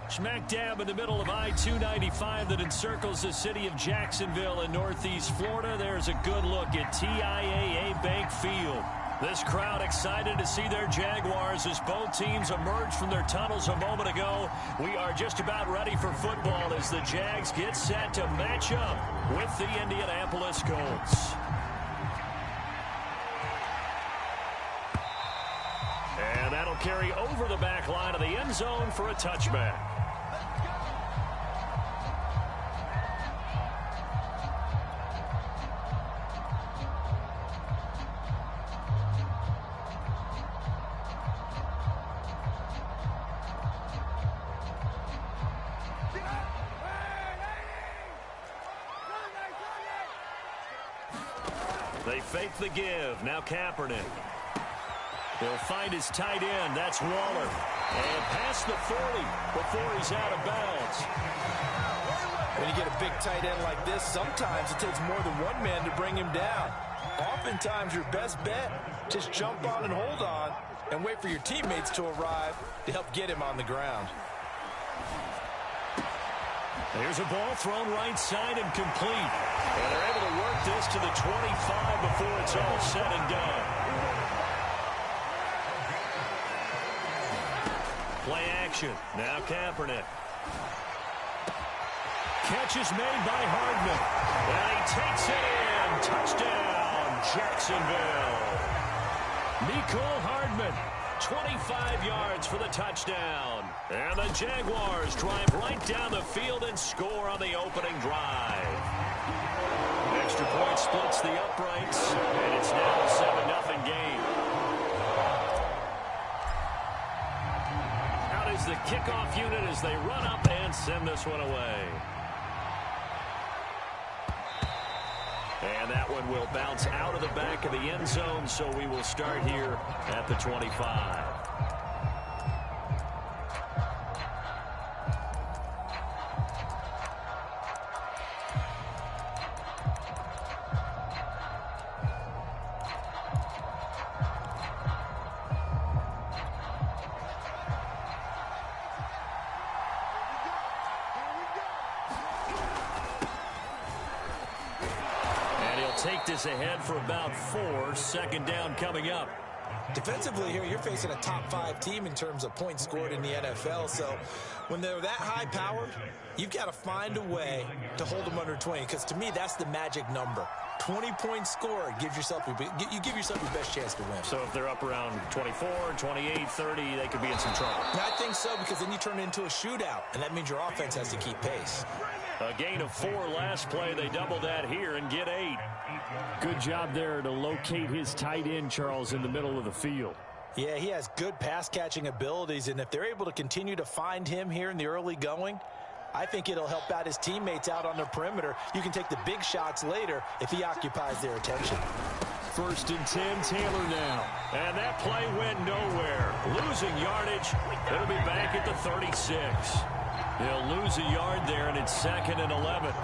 Smack dab in the middle of I-295 that encircles the city of Jacksonville in northeast Florida. There's a good look at TIAA Bank Field. This crowd excited to see their Jaguars as both teams emerged from their tunnels a moment ago. We are just about ready for football as the Jags get set to match up with the Indianapolis Colts. And that'll carry over the back line of the end zone for a touchback. They fake the give. Now Kaepernick. He'll find his tight end. That's Waller. And past the 40 before he's out of bounds. When you get a big tight end like this, sometimes it takes more than one man to bring him down. Oftentimes, your best bet, just jump on and hold on and wait for your teammates to arrive to help get him on the ground. There's a ball thrown right side and complete. And they're able to work this to the 25 before it's all said and done. Play action. Now Kaepernick. Catch is made by Hardman. And he takes it in. Touchdown, Jacksonville. Nicole Hardman. 25 yards for the touchdown. And the Jaguars drive right down the field and score on the opening drive. Extra point splits the uprights, and it's now a 7-0 game. Out is the kickoff unit as they run up and send this one away. And that one will bounce out of the back of the end zone, so we will start here at the 25. Take this ahead for about 4. Second down coming up. Defensively here, you're facing a top 5 team in terms of points scored in the NFL. So when they're that high powered, you've got to find a way to hold them under 20. Because to me, that's the magic number. 20-point score gives yourself you give yourself your best chance to win. So if they're up around 24, 28, 30, they could be in some trouble. I think so, because then you turn it into a shootout, and that means your offense has to keep pace. A gain of 4 last play. They double that here and get 8. Good job there to locate his tight end, Charles, in the middle of the field. Yeah, he has good pass-catching abilities, and if they're able to continue to find him here in the early going, I think it'll help out his teammates out on the perimeter. You can take the big shots later if he occupies their attention. 1st and 10, Taylor now. And that play went nowhere. Losing yardage. It'll be back at the 36. He'll lose a yard there, and it's 2nd and 11.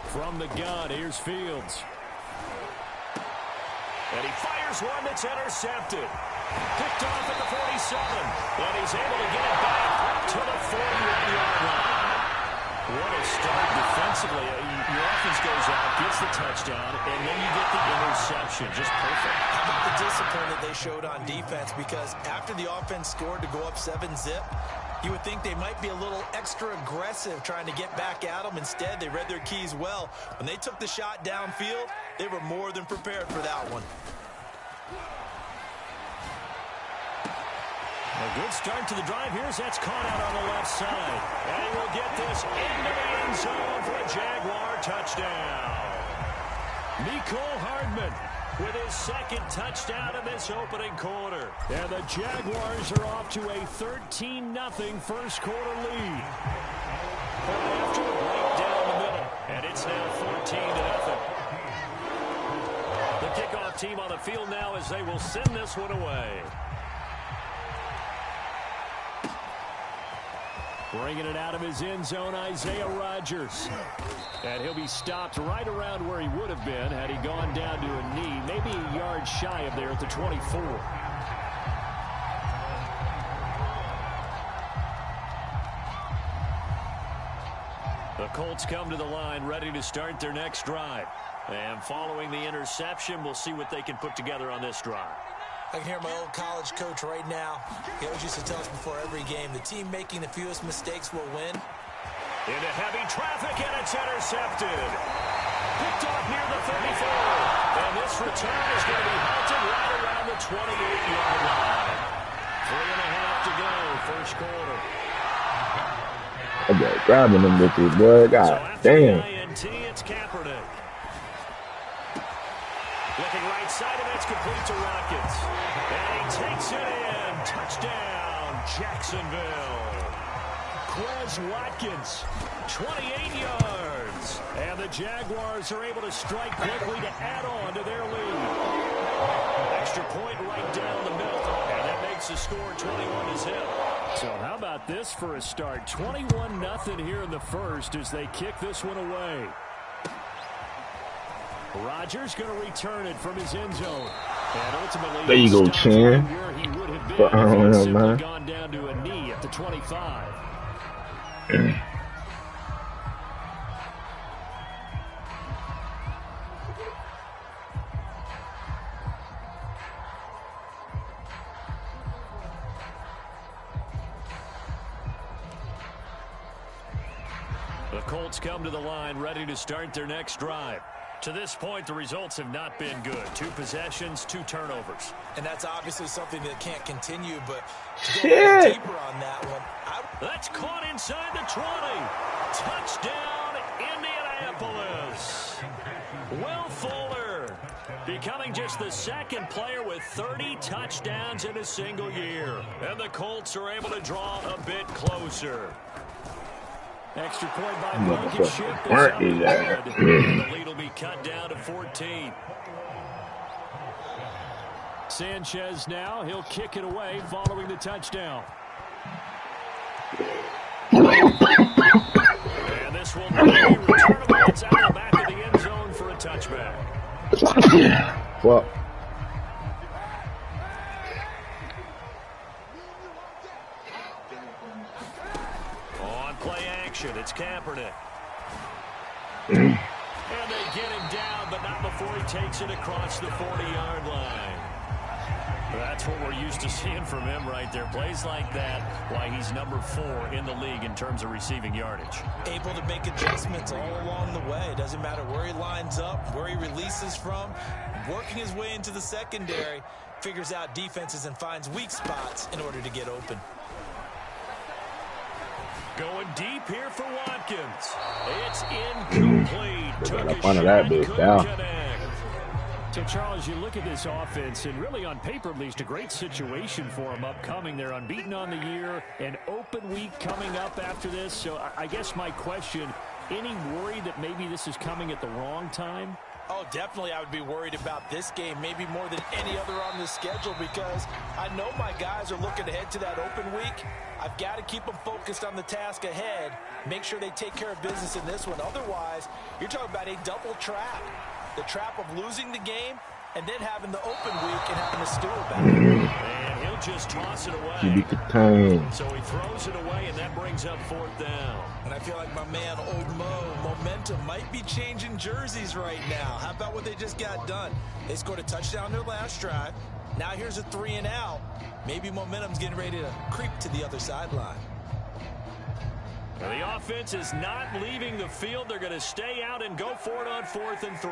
From the gun, here's Fields. And he fires one that's intercepted. Picked off at the 47. And he's able to get it back to the 41-yard line. What a start defensively. Your offense goes out, gets the touchdown, and then you get the interception. Just perfect. How about the discipline that they showed on defense? Because after the offense scored to go up 7-zip, you would think they might be a little extra aggressive trying to get back at them. Instead, they read their keys well. When they took the shot downfield, they were more than prepared for that one. A good start to the drive. Here's that's caught out on the left side. And he will get this into the end zone for a Jaguar touchdown. Nicole Hardman with his 2nd touchdown in this opening quarter. And the Jaguars are off to a 13-0 first quarter lead. After right down the middle. And it's now 14-0. The kickoff team on the field now as they will send this one away. Bringing it out of his end zone, Isaiah Rodgers. And he'll be stopped right around where he would have been had he gone down to a knee, maybe a yard shy of there at the 24. The Colts come to the line, ready to start their next drive. And following the interception, we'll see what they can put together on this drive. I can hear my old college coach right now. He always used to tell us before every game, the team making the fewest mistakes will win. Into heavy traffic, and it's intercepted. Picked off near the 34. And this return is going to be halted right around the 28-yard line. 3.5 to go, first quarter. I got grabbing them bitches, boy. God damn. INT, it's Kaepernick. Looking right side, and it's complete to Watkins. And he takes it in. Touchdown, Jacksonville. Quez Watkins, 28 yards. And the Jaguars are able to strike quickly to add on to their lead. Extra point right down the middle. And that makes the score 21-0. So how about this for a start? 21-0 here in the first as they kick this one away. Rodgers going to return it from his end zone. And ultimately, there you go, Chan. Where he would have been if he'd simply gone down to a knee at the 25. The Colts come to the line, ready to start their next drive. To this point, the results have not been good. 2 possessions, 2 turnovers. And that's obviously something that can't continue, but to go a little deeper on that one. That's caught inside the 20. Touchdown, Indianapolis. Will Fuller becoming just the second player with 30 touchdowns in a single year. And the Colts are able to draw a bit closer. Extra point by Blankenship is up and good. And the lead will be cut down to 14. Sanchez now, he'll kick it away following the touchdown. And this will not be returnable. It's out of the back of the end zone for a touchback. Well. It's Kaepernick. And they get him down, but not before he takes it across the 40-yard line. That's what we're used to seeing from him right there. Plays like that, why he's number 4 in the league in terms of receiving yardage. Able to make adjustments all along the way. It doesn't matter where he lines up, where he releases from. Working his way into the secondary, figures out defenses and finds weak spots in order to get open. Going deep here for Watkins. It's incomplete. Took a one of shot, that bitch couldn't down. connect. So, Charles, you look at this offense, and really on paper, at least, a great situation for them upcoming. They're unbeaten on the year, an open week coming up after this. So I guess my question, any worry that maybe this is coming at the wrong time? Oh, definitely I would be worried about this game, maybe more than any other on the schedule, because I know my guys are looking ahead to that open week. I've got to keep them focused on the task ahead, make sure they take care of business in this one. Otherwise, you're talking about a double trap. The trap of losing the game and then having the open week and having to stew about it. And he'll just toss it away. So he throws it away, and that brings up 4th down. And I feel like my man, Old Mo, momentum might be changing jerseys right now. How about what they just got done? They scored a touchdown their last drive. Now here's a 3 and out. Maybe momentum's getting ready to creep to the other sideline. Well, the offense is not leaving the field. They're going to stay out and go for it on 4th and 3.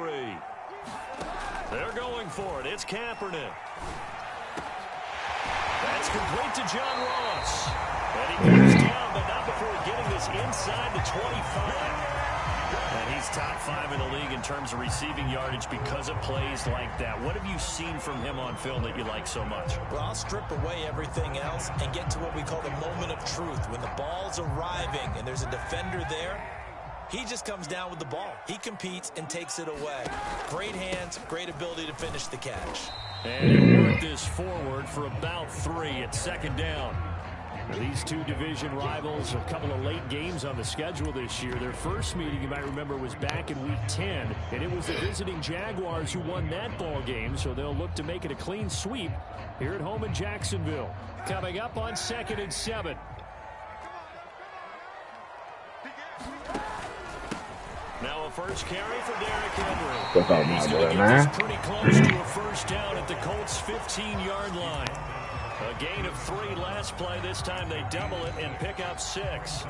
They're going for it. It's Kaepernick. That's complete to John Ross. And he goes down, but not before getting this inside the 25. And he's top 5 in the league in terms of receiving yardage because of plays like that. What have you seen from him on film that you like so much? Well, I'll strip away everything else and get to what we call the moment of truth. When the ball's arriving and there's a defender there, he just comes down with the ball. He competes and takes it away. Great hands, great ability to finish the catch. And he'll work this forward for about 3 at 2nd down. These two division rivals, a couple of late games on the schedule this year. Their first meeting, you might remember, was back in Week 10, and it was the visiting Jaguars who won that ball game, so they'll look to make it a clean sweep here at home in Jacksonville. Coming up on 2nd and 7. Now a first carry for Derrick Henry. He's going to get this pretty close to a first down at the Colts' 15-yard line. A gain of 3 last play. This time they double it and pick up 6.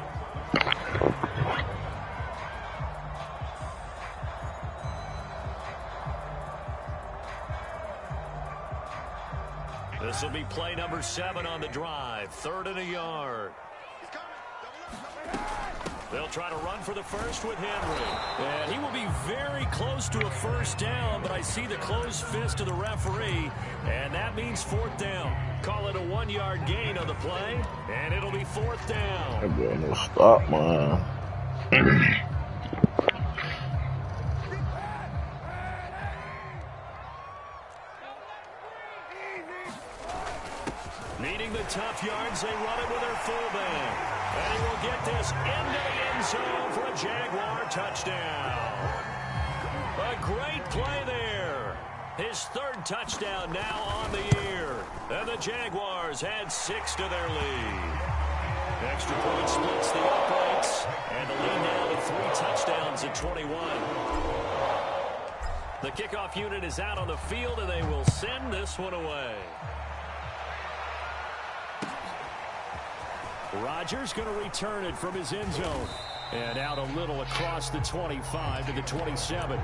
This will be play number 7 on the drive. 3rd and a yard. They'll try to run for the first with Henry. And he will be very close to a first down, but I see the closed fist of the referee, and that means 4th down. Call it a 1-yard gain on the play, and it'll be 4th down. I'm going to stop, man. Needing the tough yards, they run it with their fullback. And he will get this into the end zone for a Jaguar touchdown. A great play there. His 3rd touchdown now on the year. And the Jaguars add 6 to their lead. Extra point splits the uprights. And the lead now to 3 touchdowns at 21. The kickoff unit is out on the field, and they will send this one away. Rodgers going to return it from his end zone. And out a little across the 25 to the 27.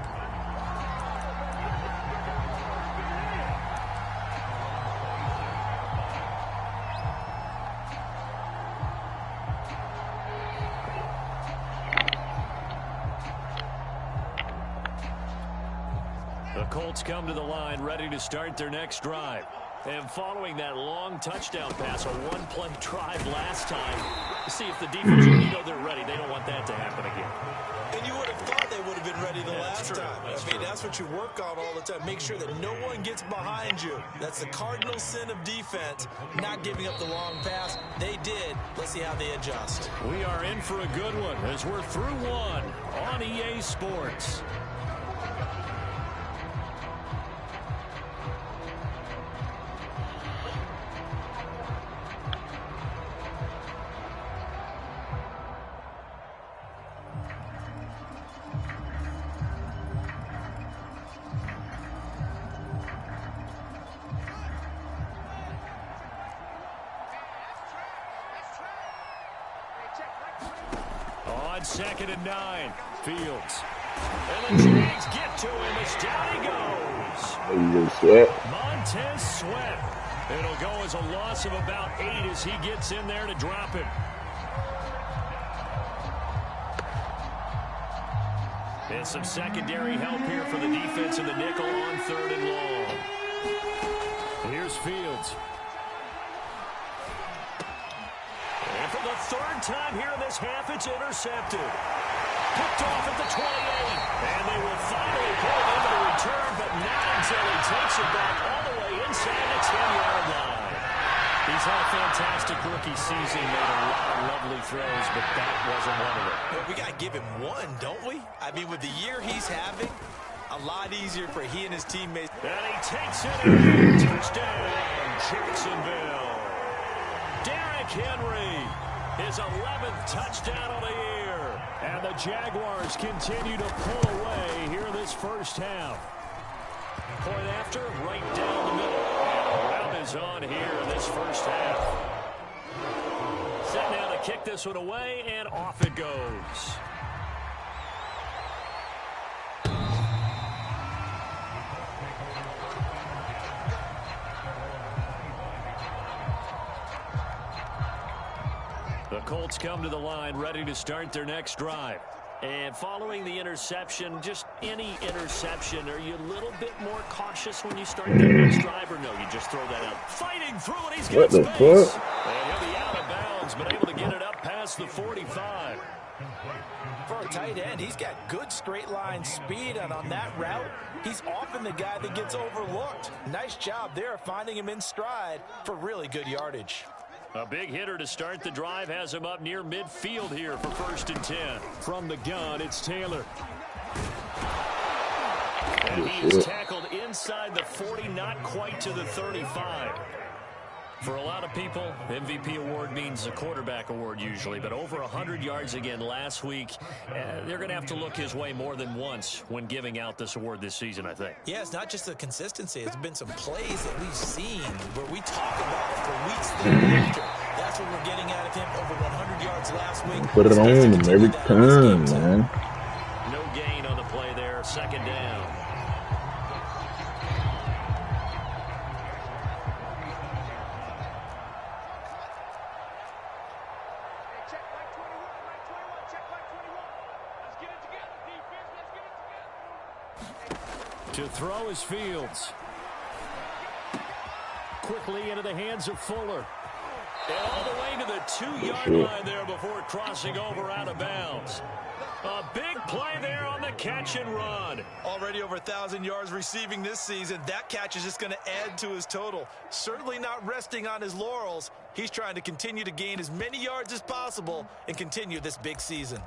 The Colts come to the line ready to start their next drive. And following that long touchdown pass, a 1-play drive last time, see if the defense, they're ready. They don't want that to happen again. And you would have thought they would have been ready the last time. That's what you work on all the time. Make sure that no one gets behind you. That's the cardinal sin of defense, not giving up the long pass. They did. Let's see how they adjust. We are in for a good one as we're through one on EA Sports. On 2nd and 9, Fields. And the Jags get to him as down he goes. Montez Sweat. It'll go as a loss of about 8 as he gets in there to drop him. And some secondary help here for the defense in the nickel on 3rd and long. Here's Fields. And for the 3rd time here in this half, it's intercepted. Picked off at the 28. And they will finally pull him into the return, but not until he takes it back all the way inside the 10-yard line. He's had a fantastic rookie season, made a lot of lovely throws, but that wasn't one of them. Well, we got to give him one, don't we? I mean, with the year he's having, a lot easier for he and his teammates. And he takes it in. Touchdown, Jacksonville. Derrick Henry, his 11th touchdown of the year. And the Jaguars continue to pull away here in this first half. Point after, right down the middle. And a rout is on here in this first half. Set now to kick this one away, and off it goes. The Colts come to the line ready to start their next drive. And following the interception, just any interception, are you a little bit more cautious when you start that next drive, or no, you just throw that out? Fighting through it, he's got space. And he'll be out of bounds, but able to get it up past the 45. For a tight end, he's got good straight line speed, and on that route, he's often the guy that gets overlooked. Nice job there finding him in stride for really good yardage. A big hitter to start the drive has him up near midfield here for 1st and 10. From the gun, it's Taylor. And he is tackled inside the 40, not quite to the 35. For a lot of people, MVP award means a quarterback award usually, but over 100 yards again last week. They're going to have to look his way more than once when giving out this award this season, I think. Yeah, it's not just the consistency. It's been some plays that we've seen where we talk about for weeks thereafter. That's what we're getting out of him. Over 100 yards last week. Put it on him every time, man. No gain on the play there. 2nd down. To throw is Fields. Quickly into the hands of Fuller. And all the way to the 2-yard line there before crossing over out of bounds. A big play there on the catch and run. Already over 1,000 yards receiving this season. That catch is just going to add to his total. Certainly not resting on his laurels. He's trying to continue to gain as many yards as possible and continue this big season.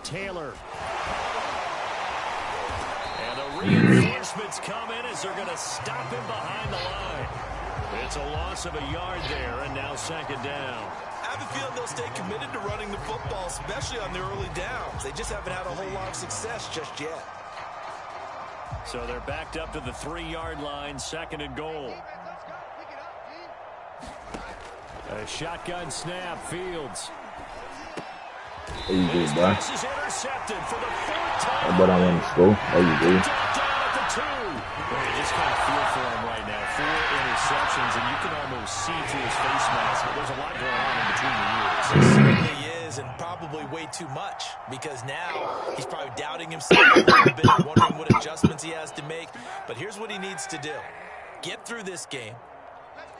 Taylor. And the reinforcements come in as they're going to stop him behind the line. It's a loss of a yard there, and now 2nd down. I have a feeling they'll stay committed to running the football, especially on the early downs. They just haven't had a whole lot of success just yet. So they're backed up to the 3-yard line, 2nd and goal. A shotgun snap, Fields. There you go, bro. This is intercepted for the 4th time. I bet I want to score. There you go. Down at the 2. Well, you just kind of feel for him right now. 4 interceptions, and you can almost see through his face mask. But there's a lot going on in between the years. It certainly is, and probably way too much, because now he's probably doubting himself a little bit, wondering what adjustments he has to make. But here's what he needs to do. Get through this game,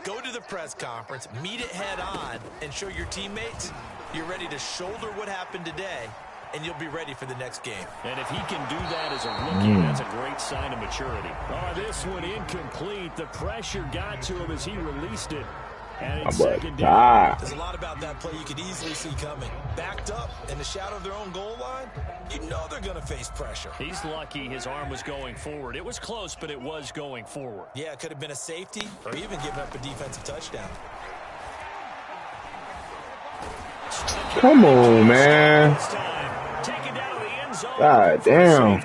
go to the press conference, meet it head on, and show your teammates you're ready to shoulder what happened today, and you'll be ready for the next game. And if he can do that as a rookie, that's a great sign of maturity. Oh, this one incomplete. The pressure got to him as he released it. And it's 2nd down. There's a lot about that play you could easily see coming. Backed up in the shadow of their own goal line, you know they're going to face pressure. He's lucky his arm was going forward. It was close, but it was going forward. Yeah, it could have been a safety or even given up a defensive touchdown. Come on, man. God damn.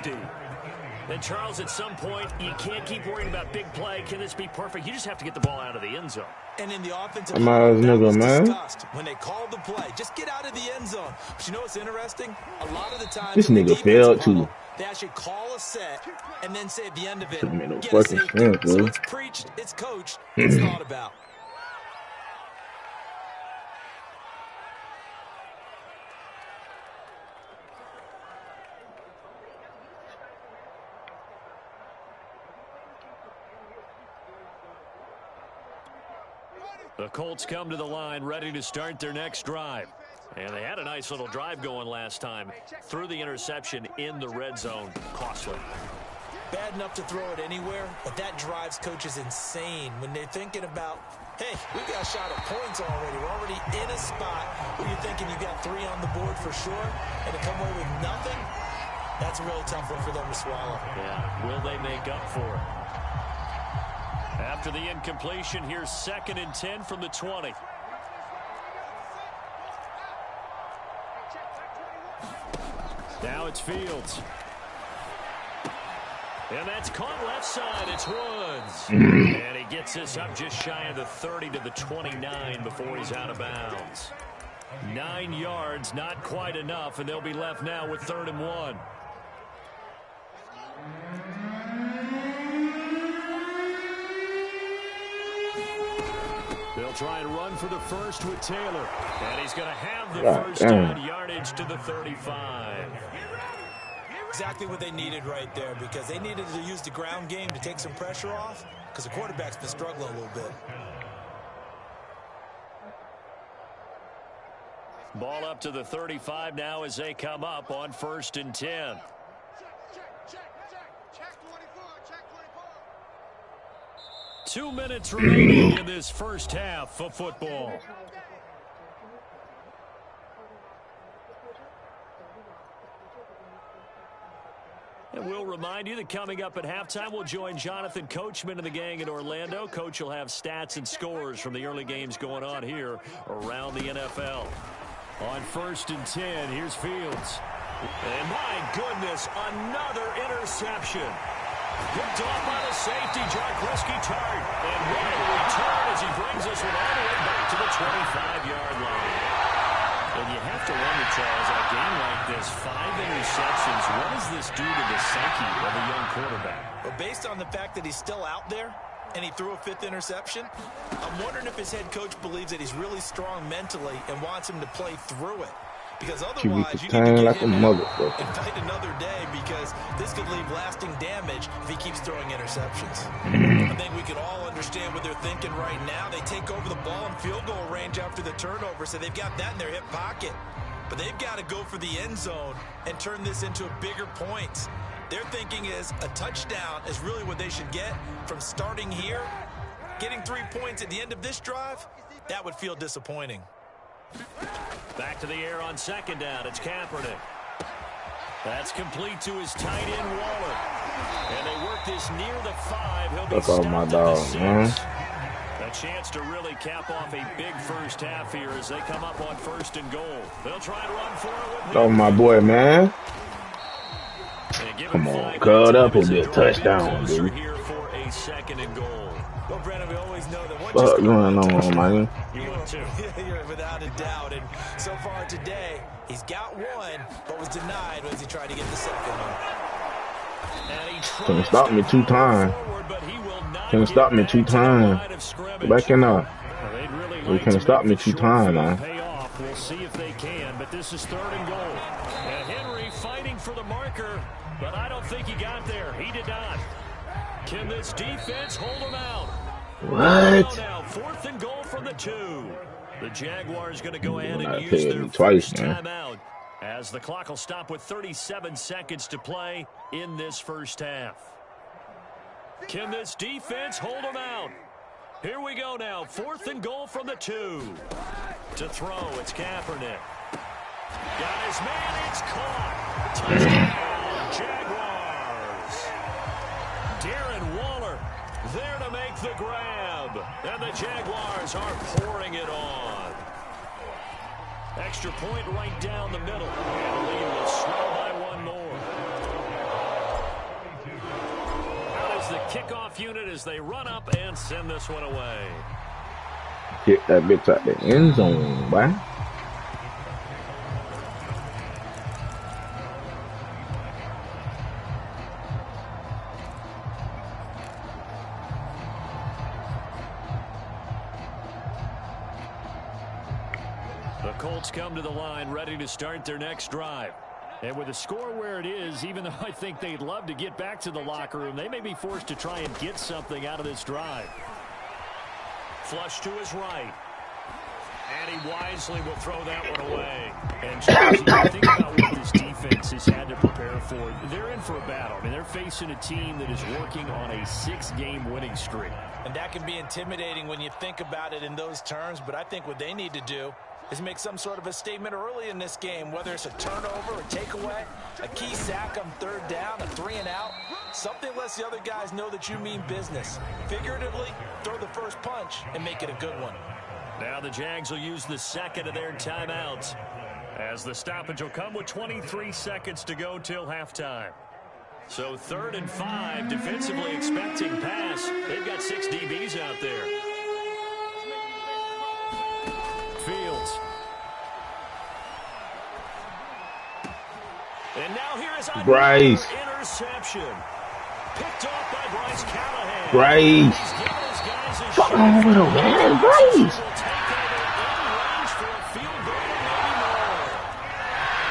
And Charles, at some point, you can't keep worrying about big play. Can this be perfect? You just have to get the ball out of the end zone. And in the offensive when they called the play, just get out of the end zone. But you know what's interesting? A lot of the time, this nigga failed too. They actually call a set and then say at the end of it, get a safety. So it's preached, it's coached, it's thought about. The Colts come to the line ready to start their next drive. And they had a nice little drive going last time. Threw the interception in the red zone. Costly. Bad enough to throw it anywhere, but that drives coaches insane when they're thinking about, hey, we've got a shot at points already. We're already in a spot where you're thinking you've got 3 on the board for sure, and to come away with nothing, that's a really tough one for them to swallow. Yeah, will they make up for it? After the incompletion, here's 2nd and 10 from the 20. Now it's Fields. And that's caught left side. It's Woods. And he gets this up just shy of the 30 to the 29 before he's out of bounds. 9 yards, not quite enough, and they'll be left now with 3rd and 1. They'll try and run for the first with Taylor. And he's going to have the first down, yardage to the 35. Exactly what they needed right there, because they needed to use the ground game to take some pressure off, because the quarterback's been struggling a little bit. Ball up to the 35 now as they come up on 1st and 10. Check 24, check 24. 2 minutes remaining in this first half of football. And we'll remind you that coming up at halftime, we'll join Jonathan Coachman and the gang in Orlando. Coach will have stats and scores from the early games going on here around the NFL. On 1st and 10, here's Fields. And my goodness, another interception. Picked off by the safety, Jarkowski Tart. And what a return as he brings us all the way back to the 25-yard line. And you have to wonder, Charles, a game like this, 5 interceptions, what does this do to the psyche of a young quarterback? But based on the fact that he's still out there and he threw a 5th interception, I'm wondering if his head coach believes that he's really strong mentally and wants him to play through it. Because otherwise, you need to get him out and fight another day, because this could leave lasting damage if he keeps throwing interceptions. I think we can all understand what they're thinking right now. They take over the ball in field goal range after the turnover, so they've got that in their hip pocket. But they've got to go for the end zone and turn this into bigger points. Their thinking is a touchdown is really what they should get from starting here. Getting 3 points at the end of this drive, that would feel disappointing. Back to the air on 2nd down. It's Kaepernick. That's complete to his tight end, Waller. And they work this near the 5. He'll be stopped my at dog, the 6. man. A chance to really cap off a big first half here as they come up on 1st and goal. They'll try and run for it with Oh, my boy, man. Come on, cut up and be a touchdown, dude. Here for a 2nd and goal. Well, Brandon, we always know that What's going on, man? You're without a doubt. And so far today, he's got one, but was denied as he tried to get the second one. Can you stop me 2 times? Can you stop me 2 times? Back in up. You can stop me 2 times, man. We'll see if they can, but this is 3rd and goal. And Henry fighting for the marker, but I don't think he got there. He did not. Can this defense hold him out? What? Now, 4th and goal from the 2. The Jaguars going to go ahead and use their first timeout as the clock will stop with 37 seconds to play in this first half. Can this defense hold him out? Here we go now. 4th and goal from the 2. To throw, it's Kaepernick. Got his man, it's caught. Touchdown, Jaguars. Darren Waller there to make the grab. And the Jaguars are pouring it on. Extra point right down the middle. And the lead will swell by 1 more. Out is the kickoff unit as they run up and send this one away. Get that bitch out the end zone, boy. The Colts come to the line ready to start their next drive. And with the score where it is, even though I think they'd love to get back to the locker room, they may be forced to try and get something out of this drive. Flush to his right. And he wisely will throw that one away. And Charles, you think about what this defense has had to prepare for. They're in for a battle. I mean, they're facing a team that is working on a 6-game winning streak. And that can be intimidating when you think about it in those terms, but I think what they need to do is make some sort of a statement early in this game, whether it's a turnover, a takeaway, a key sack on 3rd down, a 3-and-out, something lets the other guys know that you mean business. Figuratively, throw the first punch and make it a good one. Now the Jags will use the 2nd of their timeouts as the stoppage will come with 23 seconds to go till halftime. So 3rd and 5, defensively expecting pass. They've got 6 DBs out there. Fields. And now here is Bryce. Interception. Picked off by Bryce Callahan. Bryce. Fuck on with him, man. Bryce.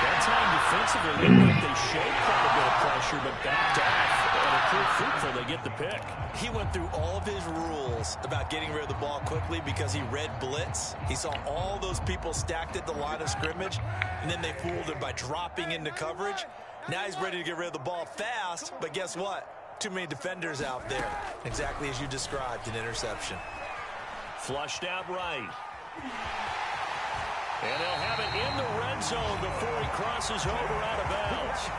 That time defensively looked like they showed quite a bit of pressure, but backed off. And it proved fruitful. They get the pick. He went through all of his rules about getting rid of the ball quickly because he read blitz. He saw all those people stacked at the line of scrimmage, and then they fooled him by dropping into coverage. Now he's ready to get rid of the ball fast, but guess what? Too many defenders out there. Exactly as you described, an interception. Flushed out right. And they'll have it in the red zone before he crosses over out of bounds.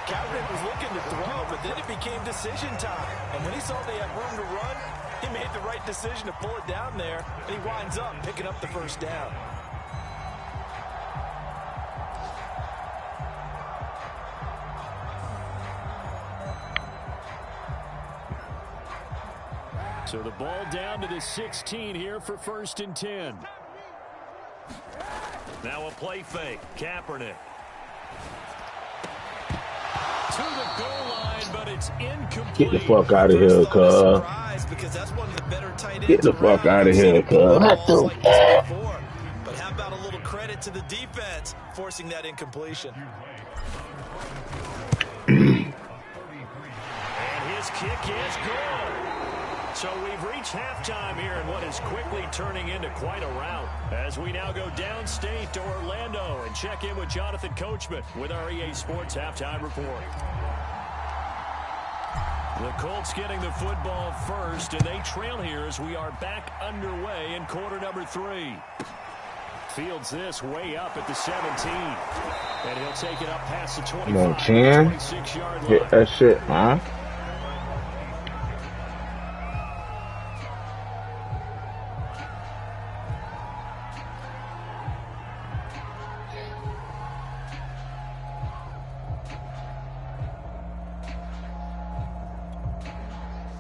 Kaepernick was looking to throw, but then it became decision time. And when he saw they had room to run, he made the right decision to pull it down there, and he winds up picking up the first down. So the ball down to the 16 here for 1st and 10. Now a play fake. Kaepernick. To the goal line, but it's incomplete. Get the fuck out of here, cuz. Get the fuck out of here, cuz. But how about a little credit to the defense forcing that incompletion? And his kick is good. So we've reached halftime here in what is quickly turning into quite a rout. As we now go downstate to Orlando and check in with Jonathan Coachman with our EA Sports Halftime Report. The Colts getting the football first, and they trail here as we are back underway in quarter number 3. Fields this way up at the 17. And he'll take it up past the 25, Come on, Chan. 26-yard line. Hit that shit, man.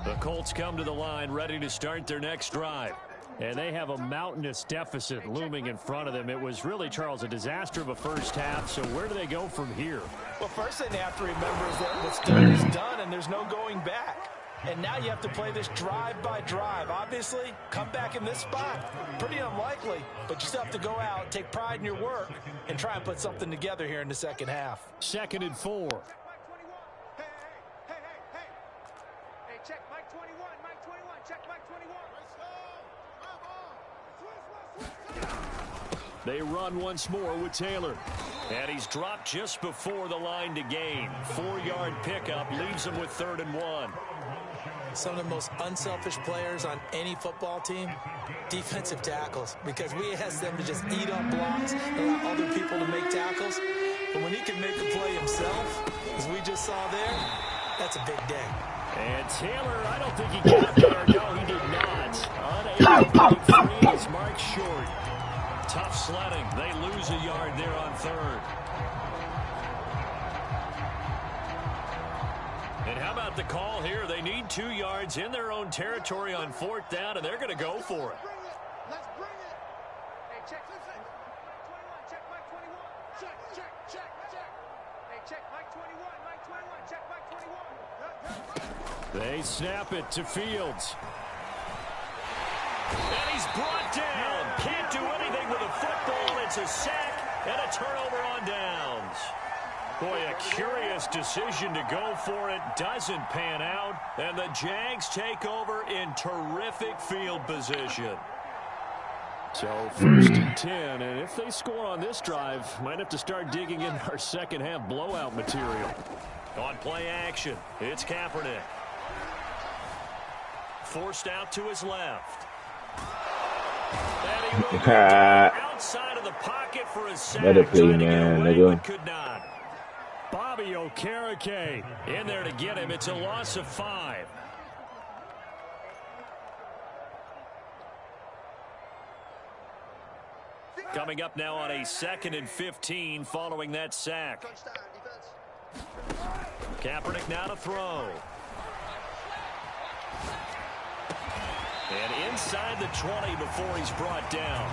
The Colts come to the line ready to start their next drive. And they have a mountainous deficit looming in front of them. It was really, Charles, a disaster of a first half. So where do they go from here? Well, first thing they have to remember is that what's done is done, and there's no going back. And now you have to play this drive by drive. Obviously, come back in this spot. Pretty unlikely, but you still have to go out, take pride in your work, and try and put something together here in the second half. 2nd and 4. Hey, check Mike 21, Mike 21, check Mike 21. They run once more with Taylor. And he's dropped just before the line to gain. 4-yard pickup leaves him with 3rd and 1. Some of the most unselfish players on any football team, defensive tackles, because we ask them to just eat up blocks and allow other people to make tackles. But when he can make a play himself, as we just saw there, that's a big day. And Taylor, I don't think he got there. No, he did not. Unable to break free as Mark short. Tough sledding. They lose a yard there on 3rd. And how about the call here? They need 2 yards in their own territory on 4th down, and they're going to go for it. Let's bring it. Hey, check this out. Mike 21, check Mike 21. Check. Hey, check Mike 21, Mike 21, check Mike 21. They snap it to Fields. And he's brought down. Can't do anything with a football. It's a sack and a turnover on downs. Boy, a curious decision to go for it. Doesn't pan out. And the Jags take over in terrific field position. So 1st and 10. And if they score on this drive, might have to start digging in our second half blowout material. On play action, it's Kaepernick. Forced out to his left. And he will go outside of the pocket for a sack. Better play, man, nigga. Could not. Bobby Okereke In there to get him. It's a loss of 5. Coming up now on a 2nd and 15 following that sack. Kaepernick now to throw. And inside the 20 before he's brought down.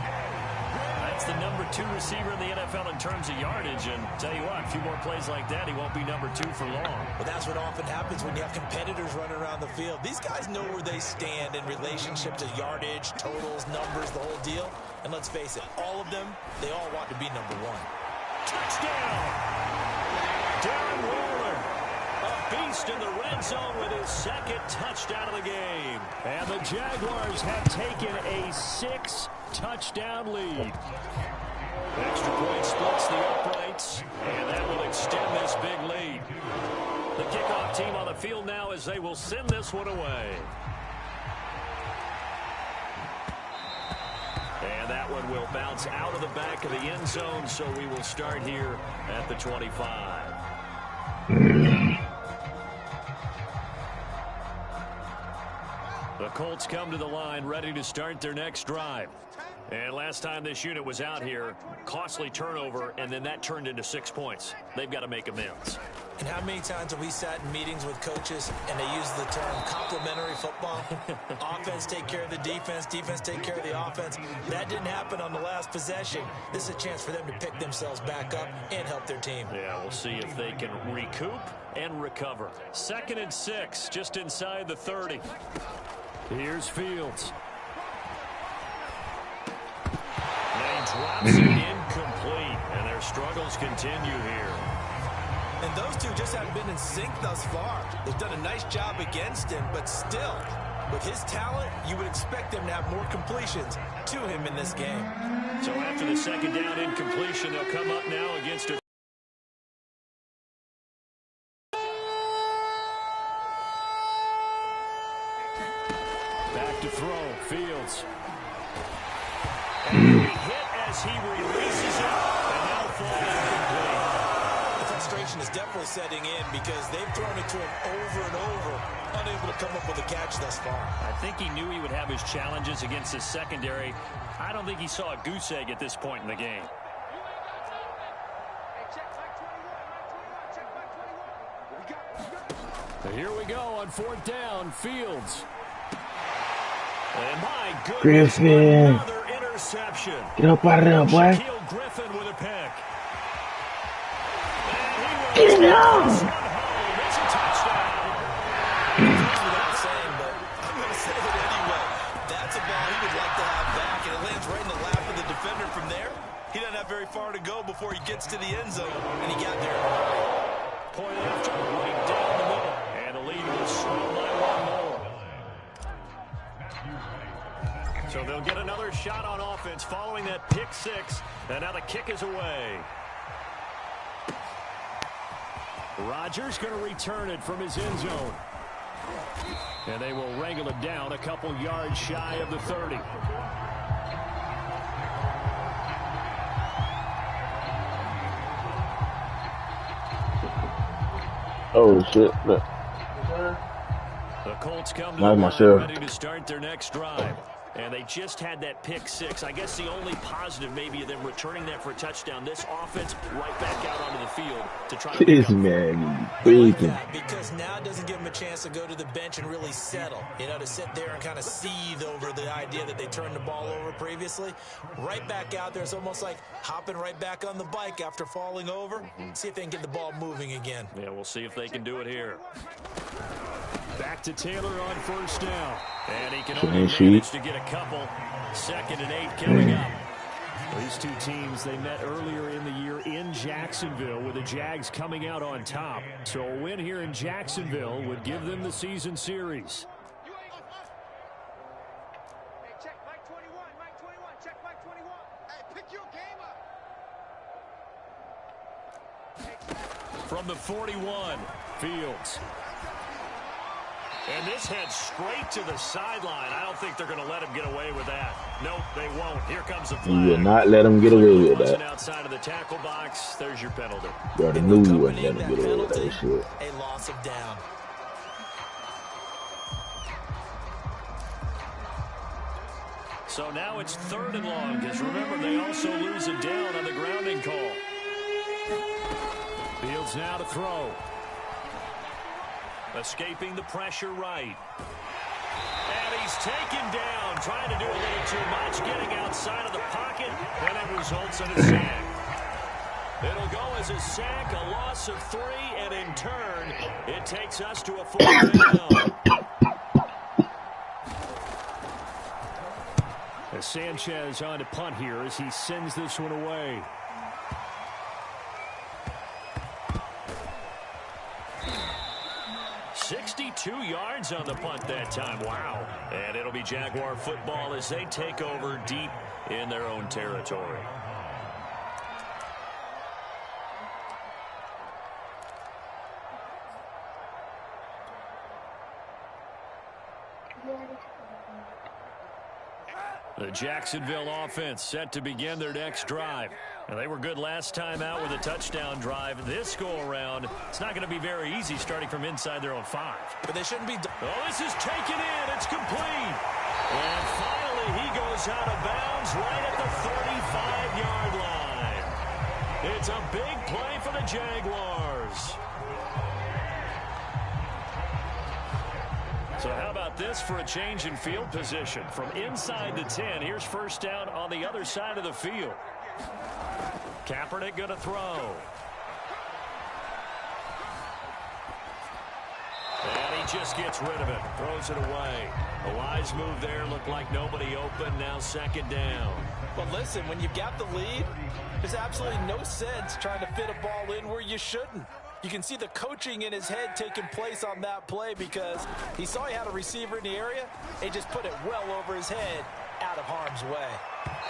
That's the number 2 receiver in the NFL in terms of yardage. And tell you what, a few more plays like that, he won't be number 2 for long. But that's what often happens when you have competitors running around the field. These guys know where they stand in relationship to yardage, totals, numbers, the whole deal. And let's face it, all of them, they all want to be number 1. Touchdown! Darren Waller. beast in the red zone with his second touchdown of the game. And the Jaguars have taken a 6-touchdown lead. Extra point splits the uprights, and that will extend this big lead. The kickoff team on the field now as they will send this one away. And that one will bounce out of the back of the end zone, so we will start here at the 25. The Colts come to the line ready to start their next drive. And last time this unit was out here, costly turnover, and then that turned into 6 points. They've got to make amends. And how many times have we sat in meetings with coaches and they use the term complementary football? Offense take care of the defense, defense take care of the offense. That didn't happen on the last possession. This is a chance for them to pick themselves back up and help their team. Yeah, we'll see if they can recoup and recover. 2nd and 6, just inside the 30. Here's Fields. Drops it incomplete, and their struggles continue here. And those two just haven't been in sync thus far. They've done a nice job against him, but still, with his talent, you would expect them to have more completions to him in this game. So after the 2nd down incompletion, they'll come up now against a back to throw. Fields. And he hit as he releases it, and now falls incomplete. The frustration is definitely setting in because they've thrown it to him over and over, unable to come up with a catch thus far. I think he knew he would have his challenges against his secondary. I don't think he saw a goose egg at this point in the game. So here we go on 4th down. Fields. And my goodness, Griffin. another interception. Get up out of there, boy. Shaquille Griffin with a pick. Get it out. It's a touchdown. Without saying, but I'm going to say it anyway. That's a ball he would like to have back, and it lands right in the lap of the defender from there. He doesn't have very far to go before he gets to the end zone, and he got there. Point after, right down the middle. And the lead will slow by 1 more. So they'll get another shot on offense following that pick 6. And now the kick is away. Rodgers going to return it from his end zone. And they will wrangle it down a couple yards shy of the 30. Oh, shit. Look. The Colts come to Not the myself. line ready to start their next drive. And they just had that pick 6. I guess the only positive maybe of them returning that for a touchdown. This offense right back out onto the field to try to This pick up. man breathing. Yeah, because now it doesn't give him a chance to go to the bench and really settle. You know, to sit there and kind of seethe over the idea that they turned the ball over previously. Right back out there. It's almost like hopping right back on the bike after falling over. See if they can get the ball moving again. Yeah, we'll see if they can do it here. Back to Taylor on 1st down. And he can Clean only sheet. manage to get a couple. 2nd and 8 coming up. These two teams, they met earlier in the year in Jacksonville with the Jags coming out on top. So a win here in Jacksonville would give them the season series. Hey, check Mike 21, Mike 21, check Mike 21. Hey, pick your game up. From the 41, Fields. And this heads straight to the sideline. I don't think they're going to let him get away with that. Nope, they won't. Here comes the flag. You will not let him get away with Wasn't that. outside of the tackle box. There's your penalty. You already knew you wouldn't let him get away with that shit. A loss of down. So now it's 3rd and long, because remember, they also lose a down on the grounding call. Fields now to throw. Escaping the pressure right. And he's taken down, trying to do a little too much, getting outside of the pocket, and it results in a sack. It'll go as a sack, a loss of 3, and in turn, it takes us to a 4th down. As Sanchez on to punt here as he sends this one away. 2 yards on the punt that time. Wow. And it'll be Jaguar football as they take over deep in their own territory. The Jacksonville offense set to begin their next drive. And they were good last time out with a touchdown drive. This go-around, it's not going to be very easy starting from inside their own 5. But they shouldn't be... Oh, this is taken in. It's complete. And finally, he goes out of bounds right at the 35-yard line. It's a big play for the Jaguars. So how about this for a change in field position? From inside the 10, here's first down on the other side of the field. Kaepernick going to throw. And he just gets rid of it. Throws it away. A wise move there. Looked like nobody open. Now second down. But listen, when you've got the lead, there's absolutely no sense trying to fit a ball in where you shouldn't. You can see the coaching in his head taking place on that play because he saw he had a receiver in the area. He just put it well over his head out of harm's way.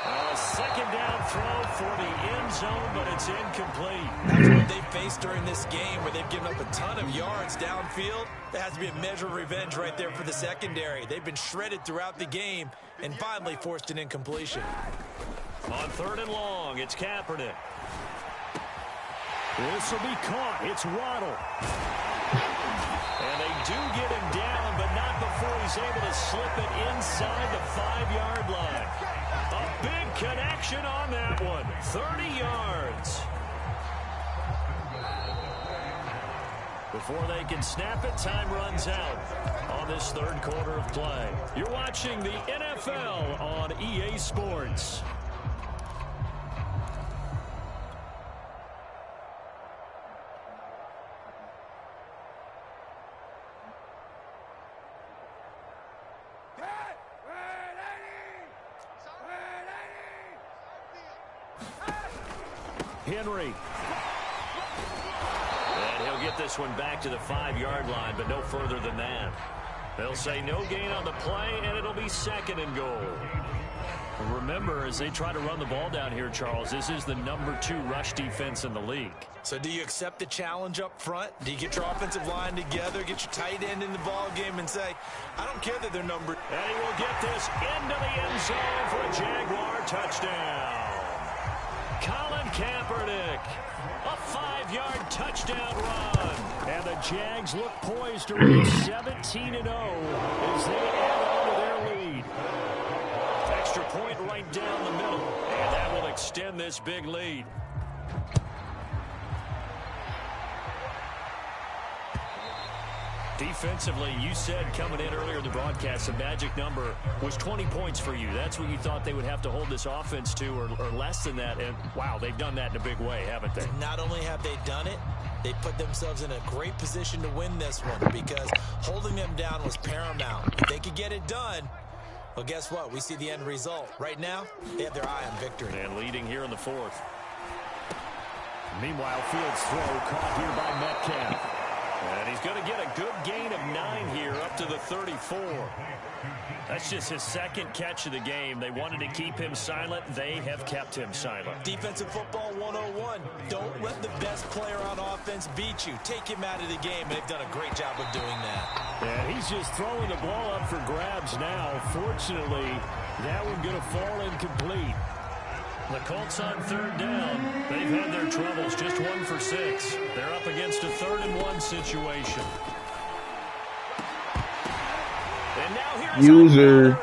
A second down throw for the end zone, but it's incomplete. That's what they faced during this game where they've given up a ton of yards downfield. There has to be a measure of revenge right there for the secondary. They've been shredded throughout the game and finally forced an incompletion. On 3rd and long, it's Kaepernick. This will be caught. It's Waddle. And they do get him down, but not before he's able to slip it inside the 5-yard line. A big connection on that one. 30 yards. Before they can snap it, time runs out on this 3rd quarter of play. You're watching the NFL on EA Sports. Henry. And he'll get this one back to the 5-yard line, but no further than that. They'll say no gain on the play, and it'll be 2nd and goal. Remember, as they try to run the ball down here, Charles, this is the number 2 rush defense in the league. So do you accept the challenge up front? Do you get your offensive line together, get your tight end in the ball game and say, I don't care that they're numbered. And he will get this into the end zone for a Jaguar touchdown. Colin Kaepernick, a 5-yard touchdown run. And the Jags look poised to reach 17-0 as they add on to their lead. Extra point right down the middle, and that will extend this big lead. Defensively, you said coming in earlier in the broadcast, the magic number was 20 points for you. That's what you thought they would have to hold this offense to, or less than that. And, wow, they've done that in a big way, haven't they? Not only have they done it, they put themselves in a great position to win this one because holding them down was paramount. If they could get it done, well, guess what? We see the end result. Right now, they have their eye on victory. And leading here in the 4th. Meanwhile, Fields' throw caught here by Metcalf. And he's going to get a good gain of 9 here up to the 34. That's just his 2nd catch of the game. They wanted to keep him silent. They have kept him silent. Defensive football 101. Don't let the best player on offense beat you. Take him out of the game. They've done a great job of doing that. And he's just throwing the ball up for grabs now. Fortunately, that one going to fall incomplete. The Colts on 3rd down. They've had their troubles, just 1 for 6. They're up against a 3rd and 1 situation. And now here's User,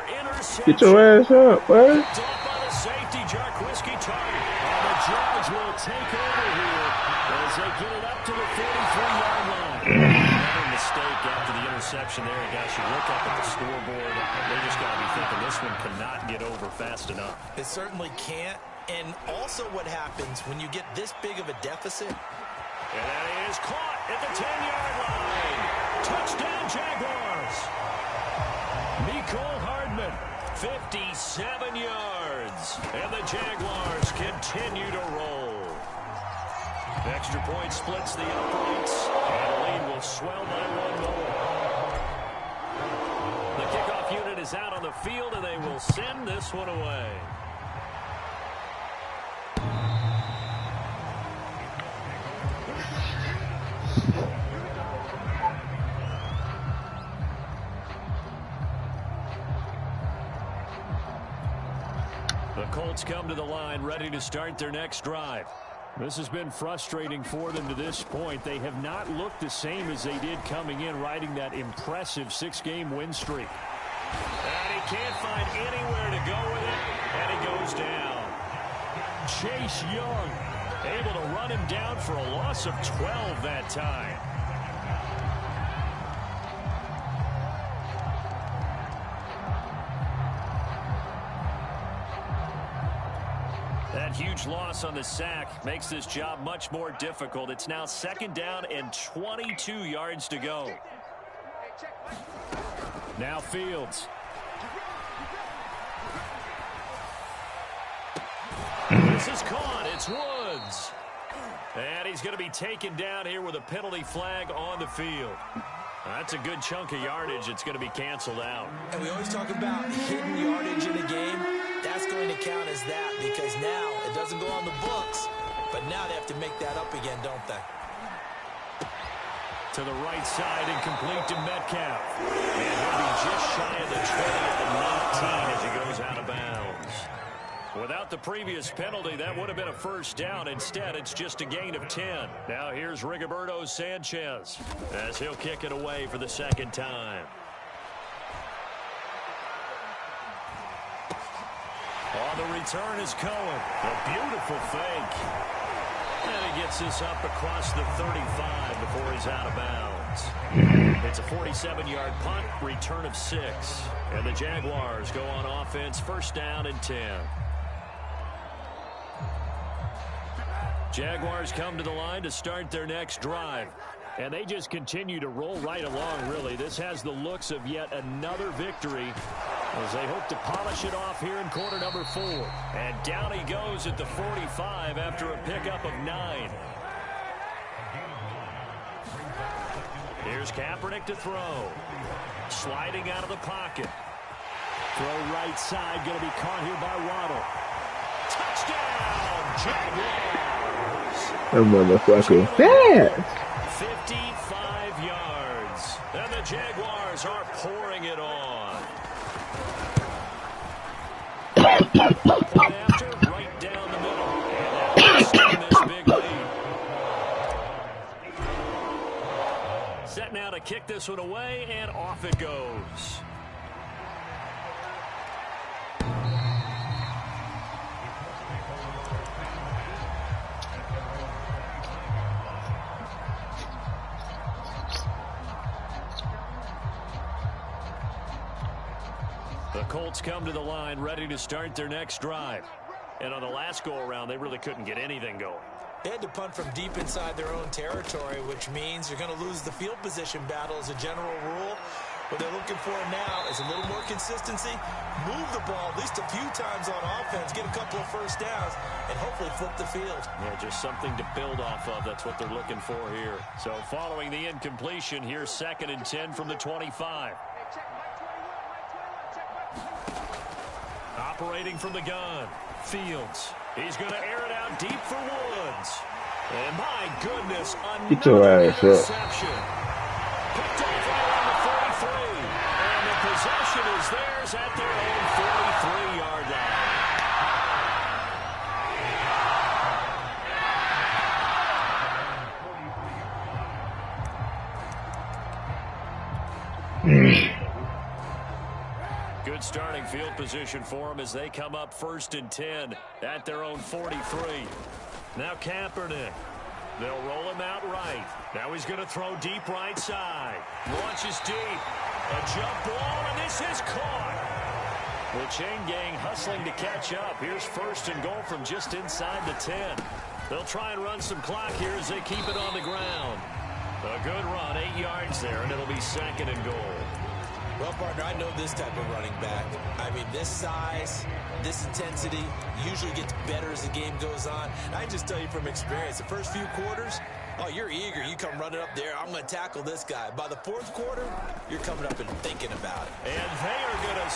get your ass up, bud. It's off by the safety, Jarquiski target. And the Jags will take over here as they get it up to the 43-yard line. Another mistake after the interception there. Guys, you look up at the scoreboard. They just got to be thinking this one cannot get over fast enough. It certainly can't. And also what happens when you get this big of a deficit. And that is caught at the 10-yard line. Touchdown, Jaguars. Nicole Hardman, 57 yards. And the Jaguars continue to roll. The extra point splits the uprights. And the lead will swell by 1 more. is out on the field, and they will send this one away. The Colts come to the line, ready to start their next drive. This has been frustrating for them to this point. They have not looked the same as they did coming in, riding that impressive 6-game win streak. And he can't find anywhere to go with it, and he goes down. Chase Young able to run him down for a loss of 12 that time. That huge loss on the sack makes this job much more difficult. It's now 2nd down and 22 yards to go. Now Fields. This is caught. It's Woods. And he's going to be taken down here with a penalty flag on the field. That's a good chunk of yardage. It's going to be canceled out. And we always talk about hidden yardage in a game. That's going to count as that because now it doesn't go on the books, but now they have to make that up again, don't they? To the right side and complete to Metcalf. And he'll be just shy of the 20 at the 19 as he goes out of bounds. Without the previous penalty, that would have been a first down. Instead, it's just a gain of 10. Now here's Rigoberto Sanchez as he'll kick it away for the 2nd time. On the return is Cohen. A beautiful fake. And he gets this up across the 35 before he's out of bounds. It's a 47-yard punt, return of 6. And the Jaguars go on offense, 1st down and 10. Jaguars come to the line to start their next drive. And they just continue to roll right along, really. This has the looks of yet another victory as they hope to polish it off here in quarter number 4. And down he goes at the 45 after a pickup of 9. Here's Kaepernick to throw. Sliding out of the pocket. Throw right side, going to be caught here by Waddle. Touchdown, Jaguars! That motherfucker fast. 55 yards. And the Jaguars are pouring it on. Point after, right down the middle. And that extend this big lead. Set now to kick this one away, and off it goes. The Colts come to the line ready to start their next drive. And on the last go-around, they really couldn't get anything going. They had to punt from deep inside their own territory, which means you're going to lose the field position battle as a general rule. What they're looking for now is a little more consistency, move the ball at least a few times on offense, get a couple of first downs, and hopefully flip the field. Yeah, just something to build off of. That's what they're looking for here. So following the incompletion, here's 2nd and 10 from the 25. Operating from the gun, Fields. He's going to air it out deep for Woods. And my goodness, another interception. Picked off right around the 43. And the possession is theirs at their own 43-yard line. Good starting field position for them as they come up 1st and 10 at their own 43. Now Kaepernick. They'll roll him out right. Now he's going to throw deep right side. Launches deep. A jump ball, and this is caught. The chain gang hustling to catch up. Here's 1st and goal from just inside the 10. They'll try and run some clock here as they keep it on the ground. A good run, 8 yards there, and it'll be 2nd and goal. Well, partner, I know this type of running back. I mean, this size, this intensity usually gets better as the game goes on. And I just tell you from experience, the first few quarters, oh, you're eager. You come running up there. I'm going to tackle this guy. By the 4th quarter, you're coming up and thinking about it. And they are going to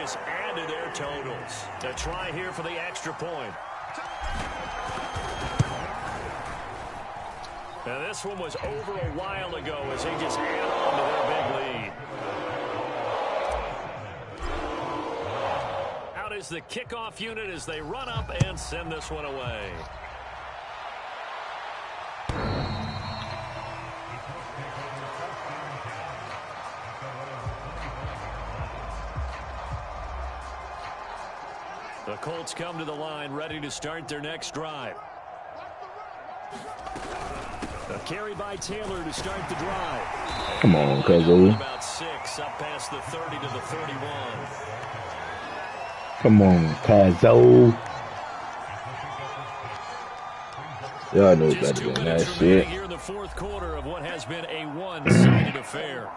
just add to their totals. A try here for the extra point. Now this one was over a while ago as they just add on to their big lead. Out is the kickoff unit as they run up and send this one away. The Colts come to the line, ready to start their next drive. A carry by Taylor to start the drive. Come on, Cuzzo. About 6 up past the 30 to the 31. Come on, Cuzzo. Y'all know better than that shit. Here in the fourth quarter of what has been a one-sided affair.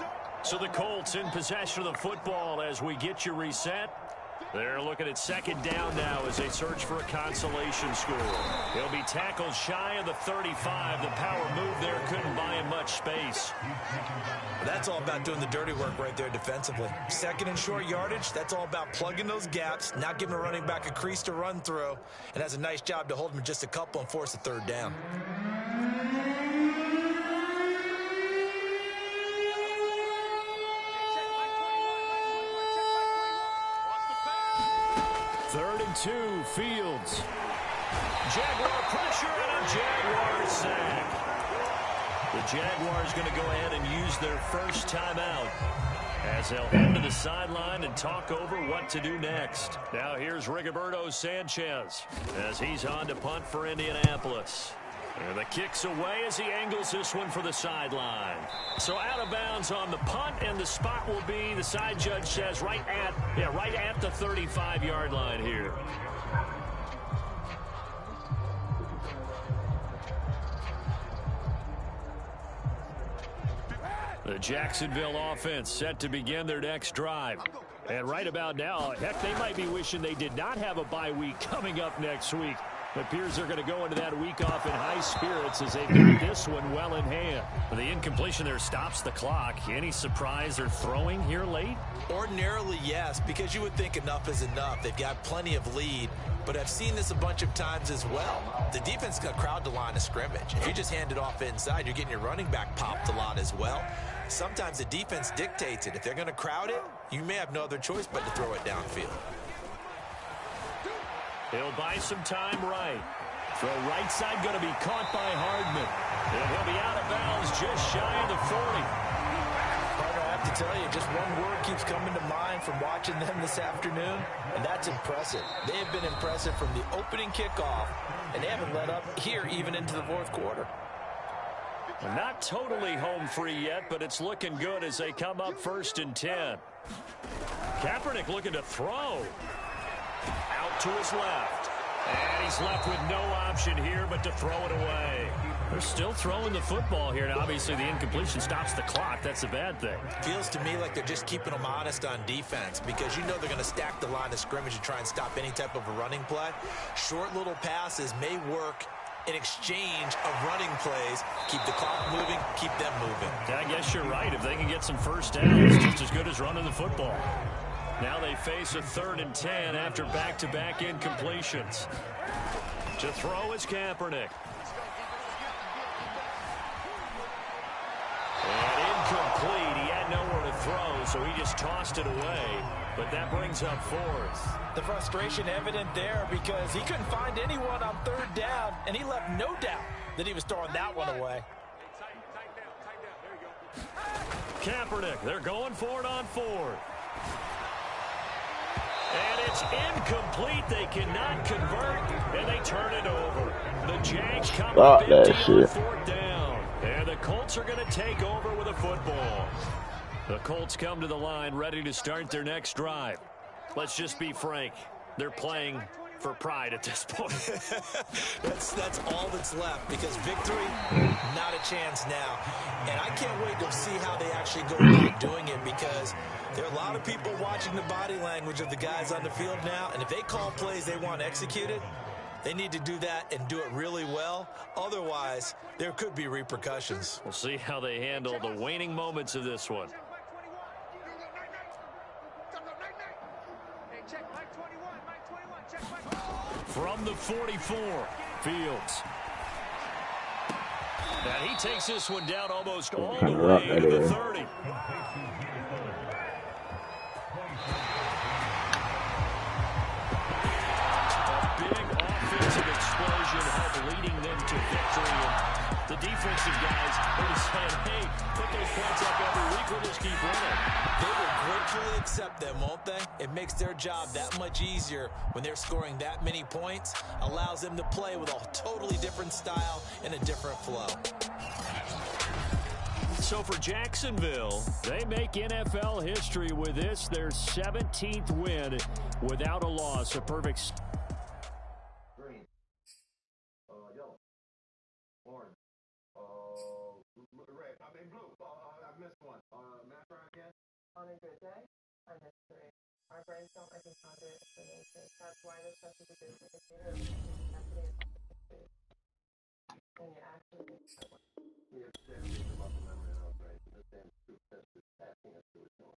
So the Colts in possession of the football as we get you reset. They're looking at second down now as they search for a consolation score. He'll be tackled shy of the 35. The power move there couldn't buy him much space. That's all about doing the dirty work right there defensively. Second and short yardage, that's all about plugging those gaps, not giving a running back a crease to run through, and has a nice job to hold him just a couple and force a third down. Third and 2, Fields. Jaguar pressure and a Jaguar sack. The Jaguars going to go ahead and use their first timeout as they'll head to the sideline and talk over what to do next. Now here's Rigoberto Sanchez as he's on to punt for Indianapolis. And the kick's away as he angles this one for the sideline. So out of bounds on the punt, and the spot will be, the side judge says, right at the 35-yard line here. The Jacksonville offense set to begin their next drive. And right about now, heck, they might be wishing they did not have a bye week coming up next week. It appears they're going to go into that week off in high spirits as they get this one well in hand. The incompletion there stops the clock. Any surprise they're throwing here late? Ordinarily, yes, because you would think enough is enough. They've got plenty of lead, but I've seen this a bunch of times as well. The defense is going to crowd the line of scrimmage. If you just hand it off inside, you're getting your running back popped a lot as well. Sometimes the defense dictates it. If they're going to crowd it, you may have no other choice but to throw it downfield. He'll buy some time right. Throw right side going to be caught by Hardman. And he'll be out of bounds just shy of the 40. Partner, I have to tell you, just one word keeps coming to mind from watching them this afternoon, and that's impressive. They have been impressive from the opening kickoff, and they haven't let up here even into the fourth quarter. Not totally home free yet, but it's looking good as they come up 1st and 10. Kaepernick looking to throw. Out to his left. And he's left with no option here but to throw it away. They're still throwing the football here. Now, obviously, the incompletion stops the clock. That's a bad thing. Feels to me like they're just keeping them honest on defense because you know they're going to stack the line of scrimmage and try and stop any type of a running play. Short little passes may work in exchange of running plays. Keep the clock moving, keep them moving. Yeah, I guess you're right. If they can get some first downs, it's just as good as running the football. Now they face a 3rd and 10 after back-to-back incompletions. To throw is Kaepernick. And incomplete. He had nowhere to throw, so he just tossed it away. But that brings up 4th. The frustration evident there because he couldn't find anyone on 3rd down, and he left no doubt that he was throwing that one away. Kaepernick, they're going for it on 4th. And it's incomplete. They cannot convert, and they turn it over. The Jags come up empty on 4th down. And the Colts are going to take over with a football. The Colts come to the line ready to start their next drive. Let's just be frank. They're playing for pride at this point. that's all that's left because victory, not a chance now. And I can't wait to see how they actually go about doing it because there are a lot of people watching the body language of the guys on the field now, and if they call plays they want executed, they need to do that and do it really well. Otherwise, there could be repercussions. We'll see how they handle the waning moments of this one. From the 44, Fields. And he takes this one down almost all the way to the 30. Explosion help leading them to victory. And the defensive guys are saying, hey, put those points up every week, we'll just keep winning. They will gratefully accept them, won't they? It makes their job that much easier when they're scoring that many points, allows them to play with a totally different style and a different flow. So for Jacksonville, they make NFL history with this, their 17th win without a loss. A perfect... On a good day, I miss 3. Our brains don't like encounter information. That's why there's such a big indicator of capacity and efficiency. And you actually think that way. We have to say about the memory in our brains, and this damn truth test is asking us to ignore.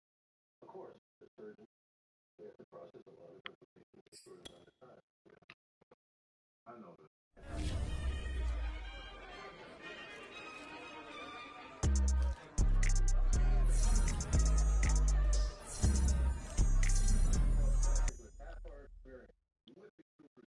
Of course, the surgeon, they have to process a lot of information in a short amount of time. I know this.